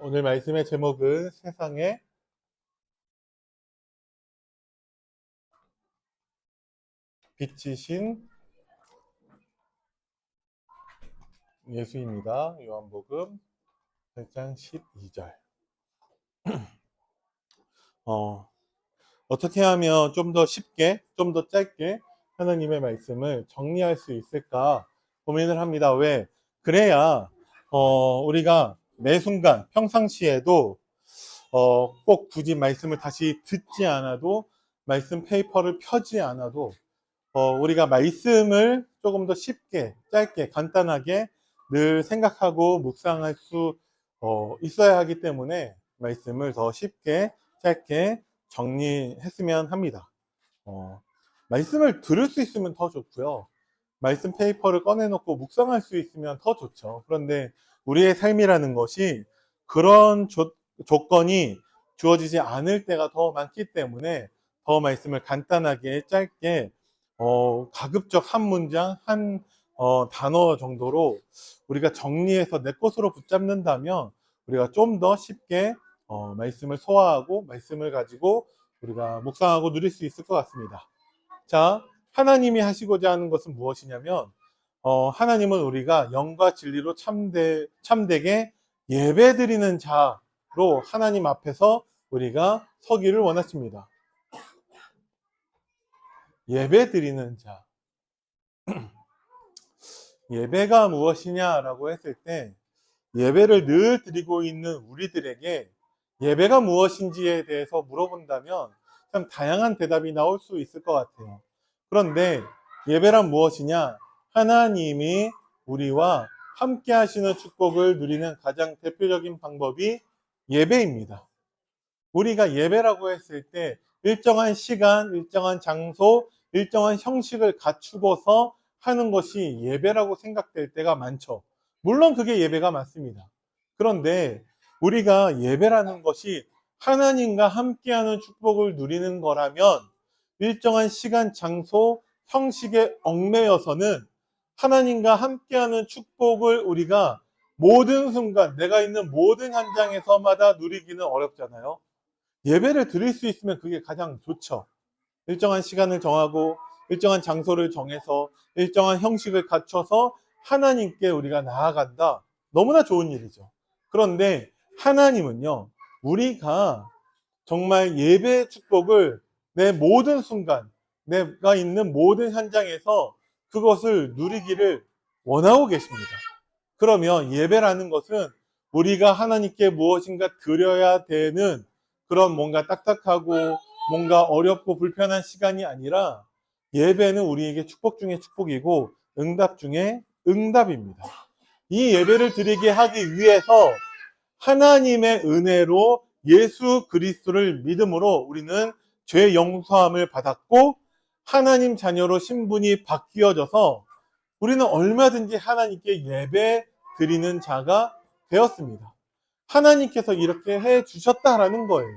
오늘 말씀의 제목은 세상에 빛이신 예수입니다. 요한복음 8장 12절. 어떻게 하면 좀 더 쉽게, 좀 더 짧게 하나님의 말씀을 정리할 수 있을까 고민을 합니다. 왜? 그래야 우리가 매 순간 평상시에도 꼭 굳이 말씀을 다시 듣지 않아도, 말씀 페이퍼를 펴지 않아도 우리가 말씀을 조금 더 쉽게, 짧게, 간단하게 늘 생각하고 묵상할 수 있어야 하기 때문에 말씀을 더 쉽게, 짧게 정리했으면 합니다. 말씀을 들을 수 있으면 더 좋고요. 말씀 페이퍼를 꺼내놓고 묵상할 수 있으면 더 좋죠. 그런데 우리의 삶이라는 것이 그런 조건이 주어지지 않을 때가 더 많기 때문에 더 말씀을 간단하게, 짧게, 가급적 한 문장, 한 단어 정도로 우리가 정리해서 내 것으로 붙잡는다면 우리가 좀 더 쉽게 말씀을 소화하고 말씀을 가지고 우리가 묵상하고 누릴 수 있을 것 같습니다. 자, 하나님이 하시고자 하는 것은 무엇이냐면 하나님은 우리가 영과 진리로 참되게 예배드리는 자로 하나님 앞에서 우리가 서기를 원하십니다. 예배드리는 자. 예배가 무엇이냐라고 했을 때 예배를 늘 드리고 있는 우리들에게 예배가 무엇인지에 대해서 물어본다면 참 다양한 대답이 나올 수 있을 것 같아요. 그런데 예배란 무엇이냐? 하나님이 우리와 함께 하시는 축복을 누리는 가장 대표적인 방법이 예배입니다. 우리가 예배라고 했을 때 일정한 시간, 일정한 장소, 일정한 형식을 갖추고서 하는 것이 예배라고 생각될 때가 많죠. 물론 그게 예배가 맞습니다. 그런데 우리가 예배라는 것이 하나님과 함께하는 축복을 누리는 거라면 일정한 시간, 장소, 형식에 얽매여서는 하나님과 함께하는 축복을 우리가 모든 순간, 내가 있는 모든 현장에서마다 누리기는 어렵잖아요. 예배를 드릴 수 있으면 그게 가장 좋죠. 일정한 시간을 정하고 일정한 장소를 정해서 일정한 형식을 갖춰서 하나님께 우리가 나아간다. 너무나 좋은 일이죠. 그런데 하나님은요, 우리가 정말 예배의 축복을 내 모든 순간, 내가 있는 모든 현장에서 그것을 누리기를 원하고 계십니다. 그러면 예배라는 것은 우리가 하나님께 무엇인가 드려야 되는 그런 뭔가 딱딱하고 뭔가 어렵고 불편한 시간이 아니라 예배는 우리에게 축복 중에 축복이고 응답 중에 응답입니다. 이 예배를 드리게 하기 위해서 하나님의 은혜로 예수 그리스도를 믿음으로 우리는 죄 용서함을 받았고 하나님 자녀로 신분이 바뀌어져서 우리는 얼마든지 하나님께 예배 드리는 자가 되었습니다. 하나님께서 이렇게 해 주셨다라는 거예요.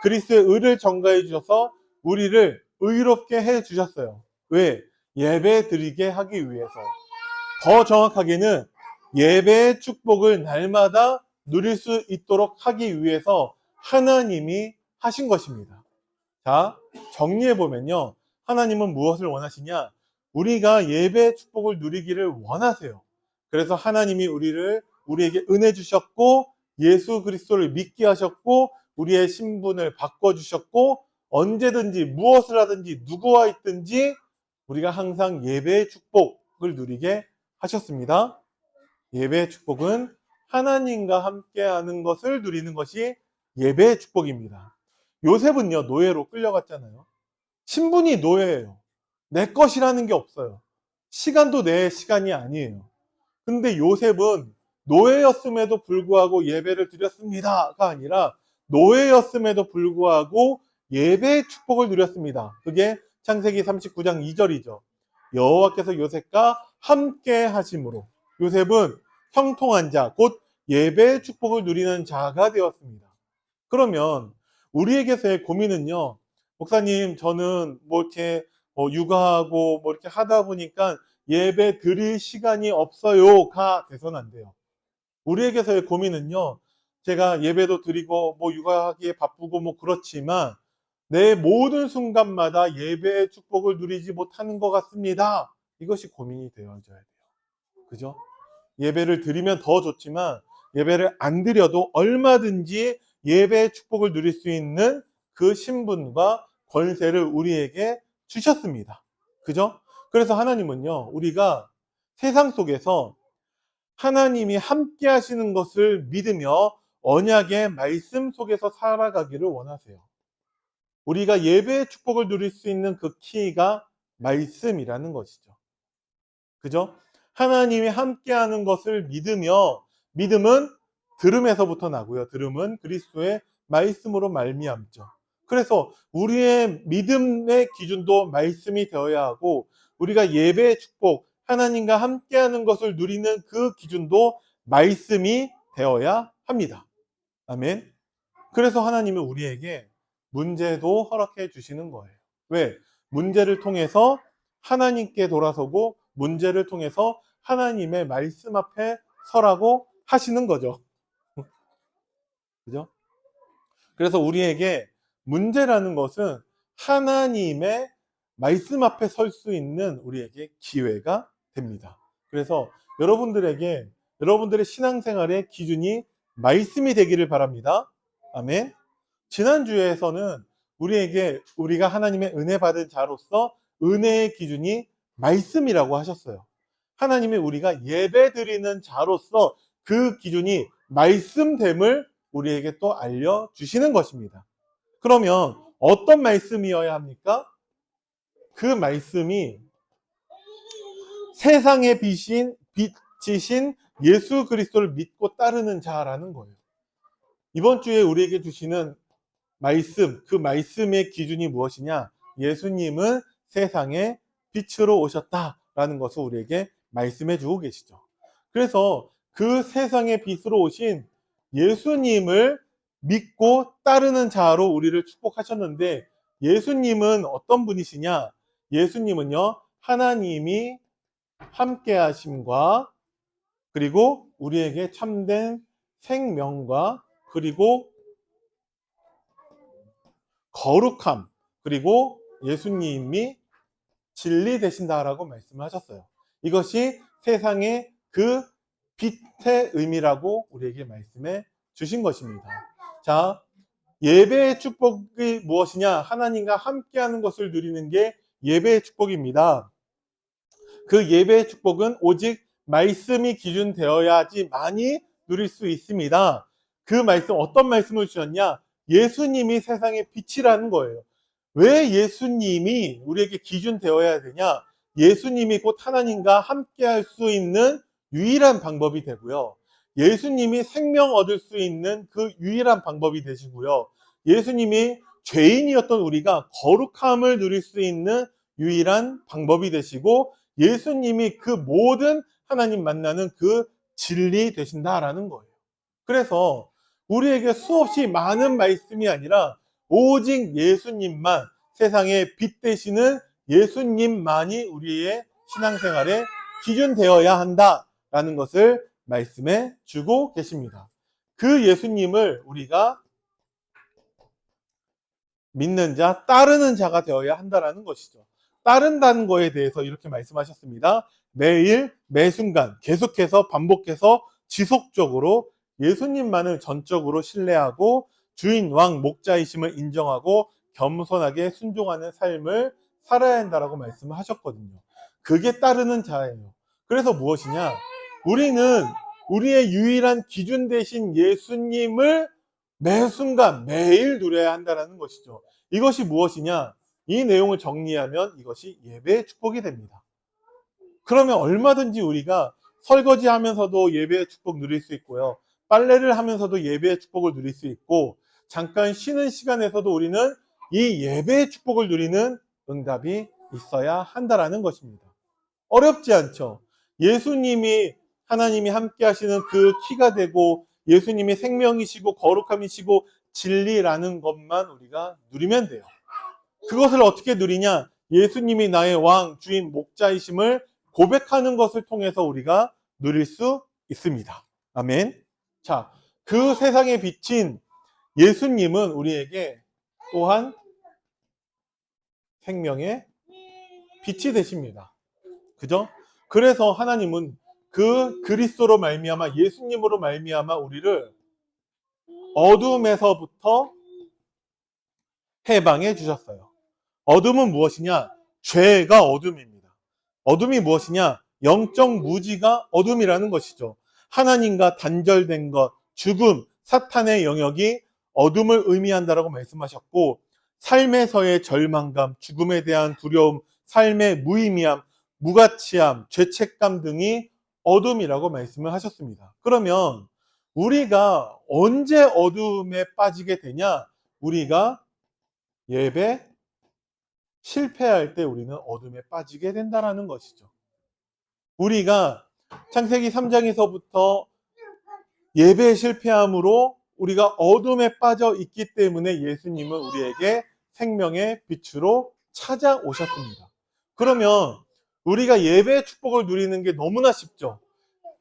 그리스도의 의를 전가해 주셔서 우리를 의롭게 해 주셨어요. 왜? 예배 드리게 하기 위해서. 더 정확하게는 예배의 축복을 날마다 누릴 수 있도록 하기 위해서 하나님이 하신 것입니다. 자, 정리해보면요. 하나님은 무엇을 원하시냐? 우리가 예배의 축복을 누리기를 원하세요. 그래서 하나님이 우리에게 은혜 주셨고 예수 그리스도를 믿게 하셨고 우리의 신분을 바꿔주셨고 언제든지 무엇을 하든지 누구와 있든지 우리가 항상 예배의 축복을 누리게 하셨습니다. 예배의 축복은 하나님과 함께하는 것을 누리는 것이 예배의 축복입니다. 요셉은요, 노예로 끌려갔잖아요. 신분이 노예예요. 내 것이라는 게 없어요. 시간도 내 시간이 아니에요. 근데 요셉은 노예였음에도 불구하고 예배를 드렸습니다가 아니라 노예였음에도 불구하고 예배의 축복을 누렸습니다. 그게 창세기 39장 2절이죠. 여호와께서 요셉과 함께 하심으로 요셉은 형통한 자, 곧 예배의 축복을 누리는 자가 되었습니다. 그러면 우리에게서의 고민은요, 목사님, 저는 뭐 이렇게 육아하고 뭐 이렇게 하다 보니까 예배 드릴 시간이 없어요가 돼서는 안 돼요. 우리에게서의 고민은요, 제가 예배도 드리고 뭐 육아하기에 바쁘고 뭐 그렇지만 내 모든 순간마다 예배의 축복을 누리지 못하는 것 같습니다. 이것이 고민이 되어져야 돼요. 그죠? 예배를 드리면 더 좋지만 예배를 안 드려도 얼마든지 예배의 축복을 누릴 수 있는 그 신분과 권세를 우리에게 주셨습니다. 그죠? 그래서 하나님은요, 우리가 세상 속에서 하나님이 함께 하시는 것을 믿으며 언약의 말씀 속에서 살아가기를 원하세요. 우리가 예배의 축복을 누릴 수 있는 그 키가 말씀이라는 것이죠. 그죠? 하나님이 함께하는 것을 믿으며, 믿음은 들음에서부터 나고요. 들음은 그리스도의 말씀으로 말미암죠. 그래서 우리의 믿음의 기준도 말씀이 되어야 하고, 우리가 예배의 축복, 하나님과 함께하는 것을 누리는 그 기준도 말씀이 되어야 합니다. 아멘. 그래서 하나님은 우리에게 문제도 허락해 주시는 거예요. 왜? 문제를 통해서 하나님께 돌아서고 문제를 통해서 하나님의 말씀 앞에 서라고 하시는 거죠. 그죠? 그래서 우리에게 문제라는 것은 하나님의 말씀 앞에 설 수 있는 우리에게 기회가 됩니다. 그래서 여러분들에게 여러분들의 신앙생활의 기준이 말씀이 되기를 바랍니다. 아멘. 지난주에서는 우리가 하나님의 은혜 받은 자로서 은혜의 기준이 말씀이라고 하셨어요. 하나님이 우리가 예배 드리는 자로서 그 기준이 말씀됨을 우리에게 또 알려주시는 것입니다. 그러면 어떤 말씀이어야 합니까? 그 말씀이 세상의 빛이신 예수 그리스도를 믿고 따르는 자라는 거예요. 이번 주에 우리에게 주시는 말씀, 그 말씀의 기준이 무엇이냐? 예수님은 세상의 빛으로 오셨다라는 것을 우리에게 말씀해 주고 계시죠. 그래서 그 세상의 빛으로 오신 예수님을 믿고 따르는 자로 우리를 축복하셨는데, 예수님은 어떤 분이시냐? 예수님은요, 하나님이 함께 하심과 그리고 우리에게 참된 생명과 그리고 거룩함, 그리고 예수님이 진리 되신다라고 말씀하셨어요. 이것이 세상의 그 빛의 의미라고 우리에게 말씀해 주신 것입니다. 자, 예배의 축복이 무엇이냐? 하나님과 함께하는 것을 누리는 게 예배의 축복입니다. 그 예배의 축복은 오직 말씀이 기준되어야지 많이 누릴 수 있습니다. 그 말씀, 어떤 말씀을 주셨냐? 예수님이 세상의 빛이라는 거예요. 왜 예수님이 우리에게 기준 되어야 되냐? 예수님이 곧 하나님과 함께 할 수 있는 유일한 방법이 되고요. 예수님이 생명 얻을 수 있는 그 유일한 방법이 되시고요. 예수님이 죄인이었던 우리가 거룩함을 누릴 수 있는 유일한 방법이 되시고, 예수님이 그 모든 하나님 만나는 그 진리 되신다라는 거예요. 그래서 우리에게 수없이 많은 말씀이 아니라 오직 예수님만, 세상의 빛 되시는 예수님만이 우리의 신앙생활의 기준 되어야 한다라는 것을 말씀해 주고 계십니다. 그 예수님을 우리가 믿는 자, 따르는 자가 되어야 한다라는 것이죠. 따른다는 거에 대해서 이렇게 말씀하셨습니다. 매일, 매 순간 계속해서 반복해서 지속적으로 예수님만을 전적으로 신뢰하고 주인, 왕, 목자이심을 인정하고 겸손하게 순종하는 삶을 살아야 한다라고 말씀을 하셨거든요. 그게 따르는 자예요. 그래서 무엇이냐? 우리는 우리의 유일한 기준 되신 예수님을 매 순간 매일 누려야 한다는 것이죠. 이것이 무엇이냐? 이 내용을 정리하면 이것이 예배의 축복이 됩니다. 그러면 얼마든지 우리가 설거지 하면서도 예배의 축복 누릴 수 있고요. 빨래를 하면서도 예배의 축복을 누릴 수 있고, 잠깐 쉬는 시간에서도 우리는 이 예배의 축복을 누리는 응답이 있어야 한다는 것입니다. 어렵지 않죠? 예수님이, 하나님이 함께 하시는 그 키가 되고 예수님이 생명이시고 거룩함이시고 진리라는 것만 우리가 누리면 돼요. 그것을 어떻게 누리냐? 예수님이 나의 왕, 주인, 목자이심을 고백하는 것을 통해서 우리가 누릴 수 있습니다. 아멘. 자, 그 세상에 비친 예수님은 우리에게 또한 생명의 빛이 되십니다. 그죠? 그래서 하나님은 그 그리스도로 말미암아, 예수님으로 말미암아 우리를 어둠에서부터 해방해 주셨어요. 어둠은 무엇이냐? 죄가 어둠입니다. 어둠이 무엇이냐? 영적 무지가 어둠이라는 것이죠. 하나님과 단절된 것, 죽음, 사탄의 영역이 어둠을 의미한다라고 말씀하셨고, 삶에서의 절망감, 죽음에 대한 두려움, 삶의 무의미함, 무가치함, 죄책감 등이 어둠이라고 말씀을 하셨습니다. 그러면 우리가 언제 어둠에 빠지게 되냐? 우리가 예배 실패할 때 우리는 어둠에 빠지게 된다는 것이죠. 우리가 창세기 3장에서부터 예배에 실패함으로 우리가 어둠에 빠져 있기 때문에 예수님은 우리에게 생명의 빛으로 찾아오셨습니다. 그러면 우리가 예배의 축복을 누리는 게 너무나 쉽죠.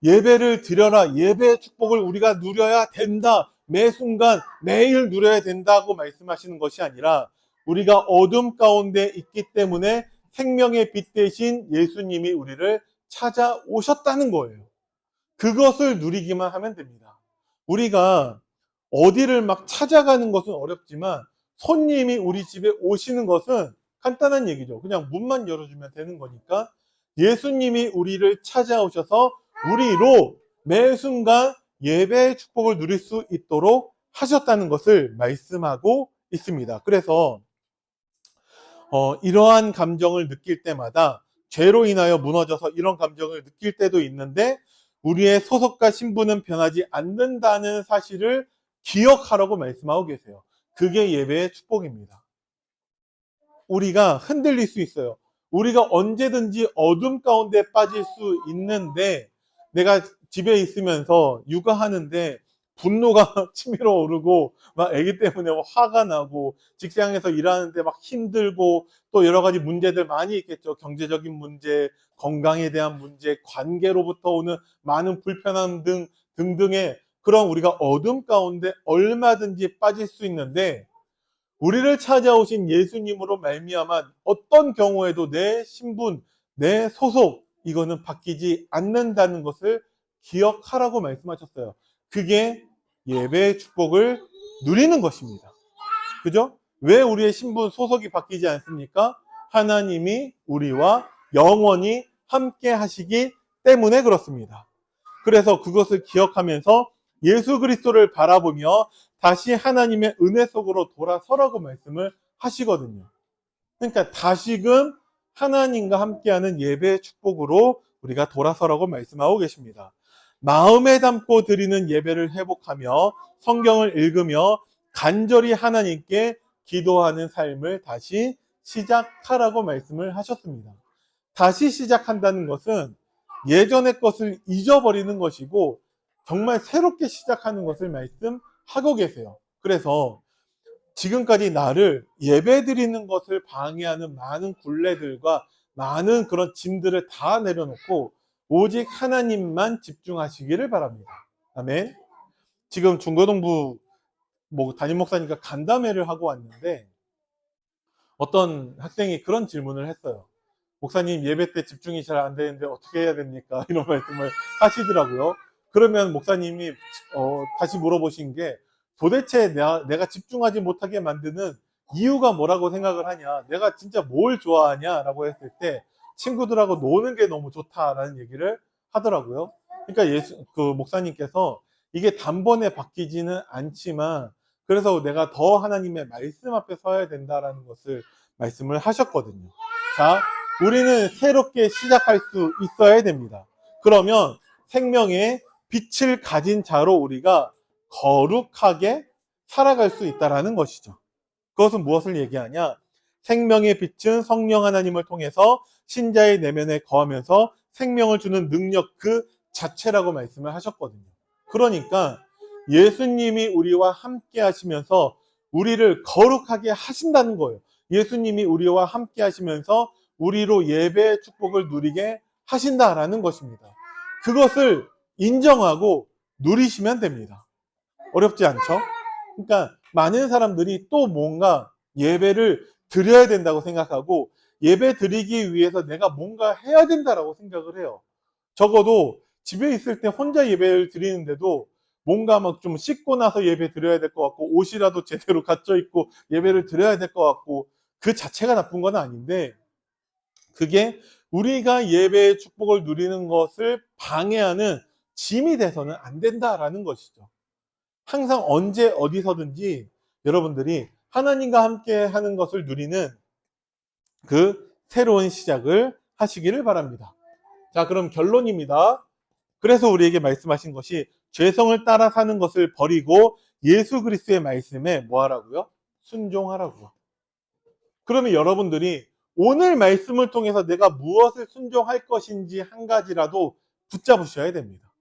예배를 드려라. 예배의 축복을 우리가 누려야 된다. 매 순간 매일 누려야 된다고 말씀하시는 것이 아니라 우리가 어둠 가운데 있기 때문에 생명의 빛 대신 예수님이 우리를 찾아오셨다는 거예요. 그것을 누리기만 하면 됩니다. 우리가 어디를 막 찾아가는 것은 어렵지만 손님이 우리 집에 오시는 것은 간단한 얘기죠. 그냥 문만 열어주면 되는 거니까 예수님이 우리를 찾아오셔서 우리로 매 순간 예배의 축복을 누릴 수 있도록 하셨다는 것을 말씀하고 있습니다. 그래서 이러한 감정을 느낄 때마다 죄로 인하여 무너져서 이런 감정을 느낄 때도 있는데 우리의 소속과 신분은 변하지 않는다는 사실을 기억하라고 말씀하고 계세요. 그게 예배의 축복입니다. 우리가 흔들릴 수 있어요. 우리가 언제든지 어둠 가운데 빠질 수 있는데 내가 집에 있으면서 육아하는데 분노가 치밀어 오르고 막 아기 때문에 화가 나고 직장에서 일하는데 막 힘들고 또 여러 가지 문제들 많이 있겠죠. 경제적인 문제, 건강에 대한 문제, 관계로부터 오는 많은 불편함 등등의 그런 우리가 어둠 가운데 얼마든지 빠질 수 있는데 우리를 찾아오신 예수님으로 말미암아 어떤 경우에도 내 신분, 내 소속 이거는 바뀌지 않는다는 것을 기억하라고 말씀하셨어요. 그게 예배의 축복을 누리는 것입니다. 그죠? 왜 우리의 신분, 소속이 바뀌지 않습니까? 하나님이 우리와 영원히 함께 하시기 때문에 그렇습니다. 그래서 그것을 기억하면서 예수 그리스도를 바라보며 다시 하나님의 은혜 속으로 돌아서라고 말씀을 하시거든요. 그러니까 다시금 하나님과 함께하는 예배의 축복으로 우리가 돌아서라고 말씀하고 계십니다. 마음에 담고 드리는 예배를 회복하며 성경을 읽으며 간절히 하나님께 기도하는 삶을 다시 시작하라고 말씀을 하셨습니다. 다시 시작한다는 것은 예전의 것을 잊어버리는 것이고 정말 새롭게 시작하는 것을 말씀하고 계세요. 그래서 지금까지 나를 예배 드리는 것을 방해하는 많은 굴레들과 많은 그런 짐들을 다 내려놓고 오직 하나님만 집중하시기를 바랍니다. 아멘. 지금 중고등부 담임 목사니까 간담회를 하고 왔는데 어떤 학생이 그런 질문을 했어요. 목사님 예배 때 집중이 잘 안 되는데 어떻게 해야 됩니까? 이런 말씀을 하시더라고요. 그러면 목사님이 다시 물어보신 게 도대체 내가 집중하지 못하게 만드는 이유가 뭐라고 생각을 하냐? 내가 진짜 뭘 좋아하냐? 라고 했을 때 친구들하고 노는 게 너무 좋다라는 얘기를 하더라고요. 그러니까 목사님께서 이게 단번에 바뀌지는 않지만 그래서 내가 더 하나님의 말씀 앞에 서야 된다라는 것을 말씀을 하셨거든요. 자, 우리는 새롭게 시작할 수 있어야 됩니다. 그러면 생명의 빛을 가진 자로 우리가 거룩하게 살아갈 수 있다는 것이죠. 그것은 무엇을 얘기하냐? 생명의 빛은 성령 하나님을 통해서 신자의 내면에 거하면서 생명을 주는 능력 그 자체라고 말씀을 하셨거든요. 그러니까 예수님이 우리와 함께 하시면서 우리를 거룩하게 하신다는 거예요. 예수님이 우리와 함께 하시면서 우리로 예배의 축복을 누리게 하신다라는 것입니다. 그것을 인정하고 누리시면 됩니다. 어렵지 않죠? 그러니까 많은 사람들이 또 뭔가 예배를 드려야 된다고 생각하고 예배 드리기 위해서 내가 뭔가 해야 된다라고 생각을 해요. 적어도 집에 있을 때 혼자 예배를 드리는데도 뭔가 막 좀 씻고 나서 예배 드려야 될 것 같고 옷이라도 제대로 갖춰 입고 예배를 드려야 될 것 같고 그 자체가 나쁜 건 아닌데 그게 우리가 예배의 축복을 누리는 것을 방해하는 짐이 돼서는 안 된다라는 것이죠. 항상 언제 어디서든지 여러분들이 하나님과 함께 하는 것을 누리는 그 새로운 시작을 하시기를 바랍니다. 자, 그럼 결론입니다. 그래서 우리에게 말씀하신 것이 죄성을 따라 사는 것을 버리고 예수 그리스도의 말씀에 뭐 하라고요? 순종하라고요. 그러면 여러분들이 오늘 말씀을 통해서 내가 무엇을 순종할 것인지 한 가지라도 붙잡으셔야 됩니다.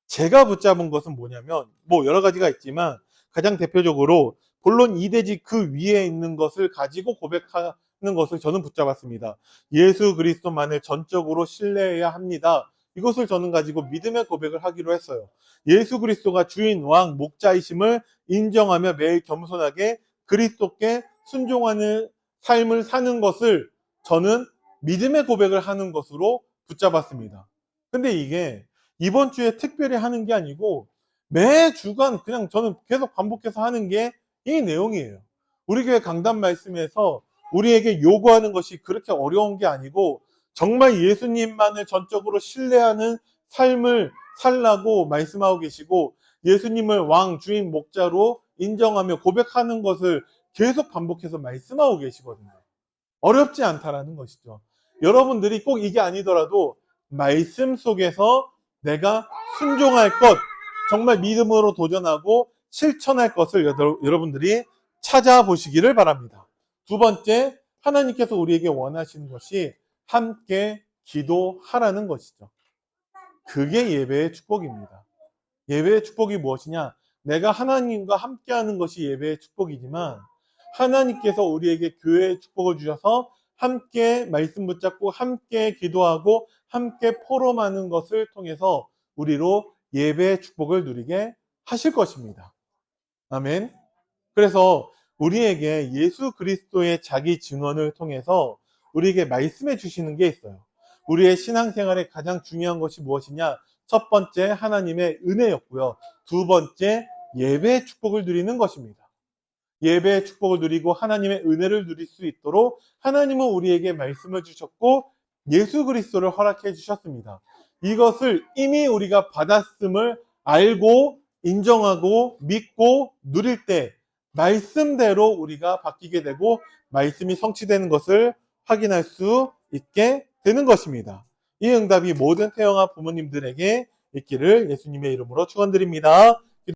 제가 붙잡은 것은 뭐냐면 뭐 여러 가지가 있지만 가장 대표적으로 본론 2대지 그 위에 있는 것을 가지고 고백하는 것을 저는 붙잡았습니다. 예수 그리스도만을 전적으로 신뢰해야 합니다. 이것을 저는 가지고 믿음의 고백을 하기로 했어요. 예수 그리스도가 주인 왕 목자이심을 인정하며 매일 겸손하게 그리스도께 순종하는 삶을 사는 것을 저는 믿음의 고백을 하는 것으로 붙잡았습니다. 근데 이게 이번 주에 특별히 하는 게 아니고 매 주간 그냥 저는 계속 반복해서 하는 게 이 내용이에요. 우리 교회 강단 말씀에서 우리에게 요구하는 것이 그렇게 어려운 게 아니고 정말 예수님만을 전적으로 신뢰하는 삶을 살라고 말씀하고 계시고 예수님을 왕, 주인, 목자로 인정하며 고백하는 것을 계속 반복해서 말씀하고 계시거든요. 어렵지 않다라는 것이죠. 여러분들이 꼭 이게 아니더라도 말씀 속에서 내가 순종할 것, 정말 믿음으로 도전하고 실천할 것을 여러분들이 찾아보시기를 바랍니다. 두 번째, 하나님께서 우리에게 원하시는 것이 함께 기도하라는 것이죠. 그게 예배의 축복입니다. 예배의 축복이 무엇이냐? 내가 하나님과 함께하는 것이 예배의 축복이지만 하나님께서 우리에게 교회의 축복을 주셔서 함께 말씀 붙잡고 함께 기도하고 함께 포럼하는 것을 통해서 우리로 예배의 축복을 누리게 하실 것입니다. 아멘. 그래서 우리에게 예수 그리스도의 자기 증언을 통해서 우리에게 말씀해 주시는 게 있어요. 우리의 신앙생활에 가장 중요한 것이 무엇이냐? 첫 번째 하나님의 은혜였고요. 두 번째 예배의 축복을 누리는 것입니다. 예배의 축복을 누리고 하나님의 은혜를 누릴 수 있도록 하나님은 우리에게 말씀을 주셨고 예수 그리스도를 허락해 주셨습니다. 이것을 이미 우리가 받았음을 알고 인정하고 믿고 누릴 때 말씀대로 우리가 바뀌게 되고 말씀이 성취되는 것을 확인할 수 있게 되는 것입니다. 이 응답이 모든 태영아 부모님들에게 있기를 예수님의 이름으로 축원드립니다.